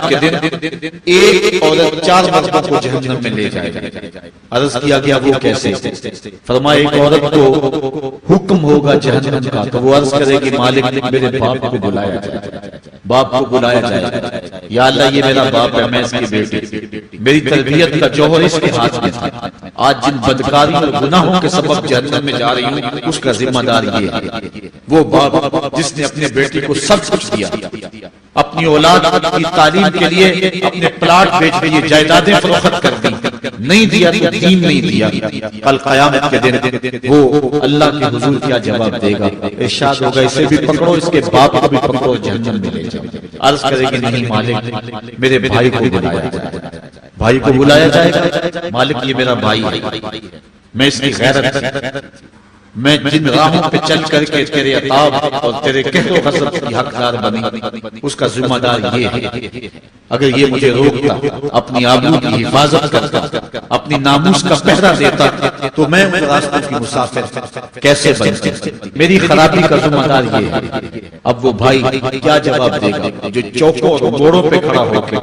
قیامت کے دن ایک عورت 4 مردوں کو جہنم میں لے جائے گی۔ عرض کیا گیا وہ کیسے؟ فرمایا ایک عورت کو حکم ہوگا جہنم کا تو وہ عرض کرے گی مالک میرے باپ کو بلایا جائے، باپ کو بلایا جائے، یا اللہ یہ میرا باپ ہے، میں اس کی بیٹی، میری تربیت کا جوہر اس کے ہاتھ میں تھا، آج جن بدکاری اور گناہوں کے سبب جہنم میں جا رہی ہوں اس کا ذمہ دار یہ ہے۔ وہ باپ جس نے اپنے بیٹی کو سب کچھ دیا، اپنی اولاد کی تعلیم کے لیے اپنے پلاٹ بیچ کے یہ جائیدادیں فروخت کر دی، نہیں دیا تو دین نہیں دیا، کل قیامت کے دن وہ اللہ کے حضور کیا جواب دے گا؟ ارشاد ہوگا اسے بھی پکڑو، اس کے باپ کو بھی پکڑو، جہنم میں لے جاؤ۔ عرض کرے گی نہیں مالک میرے بھائی کو بلایا جائے، بھائی کو بلایا جائے گا، مالک یہ میرا بھائی ہے، میں اس کی غیرت، میں جن راہوں پہ چل کر کے تیرے عطاب اور تیرے قہر و غضب کی حقدار بنی اس کا ذمہ دار یہ ہے، اگر یہ مجھے روکتا، اپنی آبرو کی حفاظت کرتا، اپنی ناموس کا پہرا دیتا تو میں ان راستوں کی مسافر کیسے بنتا؟ میری خرابی کا ذمہ دار یہ ہے۔ اب وہ بھائی کیا جواب دے گا جو چوکوں اور موڑوں پہ کھڑا ہو کے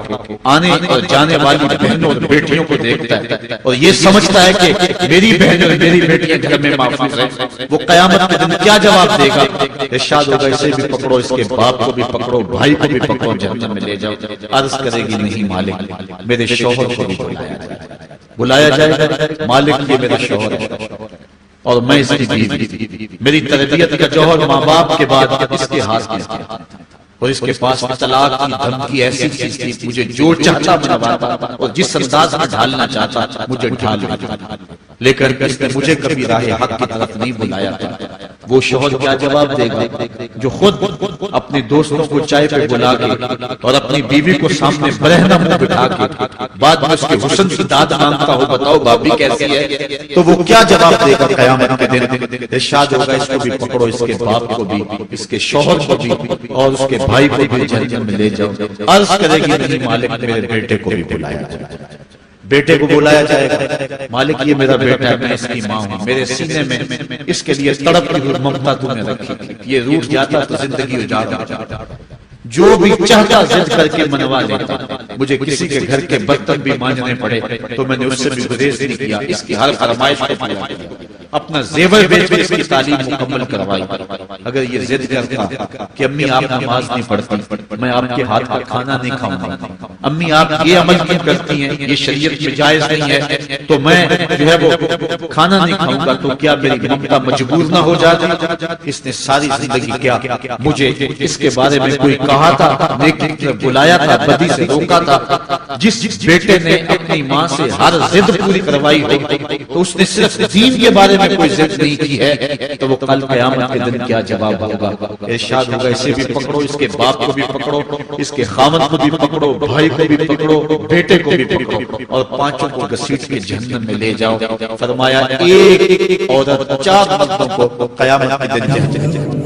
آنے اور جانے والی بہنوں اور بیٹیوں کو دیکھتا ہے اور یہ سمجھتا ہے کہ میری بہن اور میری بیٹیاں گھر میں محفوظ ہیں؟ وہ قیامت کے دن کیا جواب دے گا؟ ارشاد ہوگا اسے بھی پکڑو، اس کے باپ کو بھی پکڑو، بھائی کو بھی پکڑو، جہنم میں لے جاؤ۔ عرض کرے گی نہیں مالک میرے شوہر کو بھی بلایا جائے گا، مالک یہ میرا شوہر ہے اور میں اس کی بیوی، میری تربیت کا جوہر ماں باپ کے بعد اس کے ہاتھ میں تھا اور اس کے پاس طلاق کی دھمکی ایسی چیز تھی، مجھے جو چاہتا منواتا اور جس انداز میں ڈھالنا چاہتا مجھے ڈھال لیتا، لیکن اس نے مجھے کبھی راہ حق کی طرف نہیں بلایا تھا۔ وہ شوہر کیا جواب دے گا جو خود اپنے دوستوں کو چائے پہ بلا کے اور اپنی بیوی کو سامنے برہنہ منہ بٹھا کے بعد میں اس کے حسن کی داد مانگتا ہو، بتاؤ بھابی کیسی ہے؟ تو وہ کیا جواب دے گا قیامت کے دن؟ ارشاد ہوگا اس کو بھی پکڑو، اس کے باپ کو بھی، اس کے شوہر کو بھی اور اس کے بھائی کو بھی جہنم میں لے جاؤ۔ عرض کرے گی نہیں مالک میرے بیٹے کو بھی بلایا جائے، بیٹے کو بلایا جائے گا، مالک یہ میرا بیٹا ہے، میں اس کی ماں ہوں، میرے سینے میں اس کے لیے تڑپ کی ہوئی ممتا تو نے رکھی تھی، یہ روٹ جاتا تو زندگی اجاڑ ہو جاتا، جو بھی چاہتا ضد کر کے منوا لیتا، مجھے کسی کے گھر کے برتن بھی مانجنے پڑے تو میں نے اس سے بھی گریز نہیں کیا، اس کی ہر فرمائش کو پورا کیا، اپنا زیور بیچ کے اس کی تعلیم مکمل کروائی۔ اگر یہ ضد کرتا کہ امی آپ نماز نہیں پڑھتی، میں آپ کے ہاتھ کا کھانا نہیں کھاؤں گا، امی آپ یہ عمل کیوں کرتی ہیں، یہ شریعت میں جائز نہیں ہے تو میں جو ہے وہ کھانا نہیں کھاؤں گا، تو کیا میری ممتا مجبور نہ ہو جاتی؟ اس نے ساری زندگی کیا مجھے اس کے بارے میں کوئی کہا تھا، نیکی کی طرف بلایا تھا، بدی سے روکا تھا؟ جس بیٹے نے اپنی ماں سے ہر ضد پوری کروائی ہو تو اس نے صرف دین کے بارے میں کوئی ضد نہیں کی ہے تو وہ کل قیامت کے دن کیا جواب ہوگا؟ ارشاد ہوگا اسے بھی پکڑو، اس کے باپ کو بھی پکڑو، اس کے خاوند کو بھی پکڑو، بھائی کو بھی پکڑو، بیٹے کو بھی پکڑو اور پانچوں کو گھسیٹ کے جہنم میں لے جاؤ۔ فرمایا ایک عورت 4 مردوں کو قیامت کے دن جہنم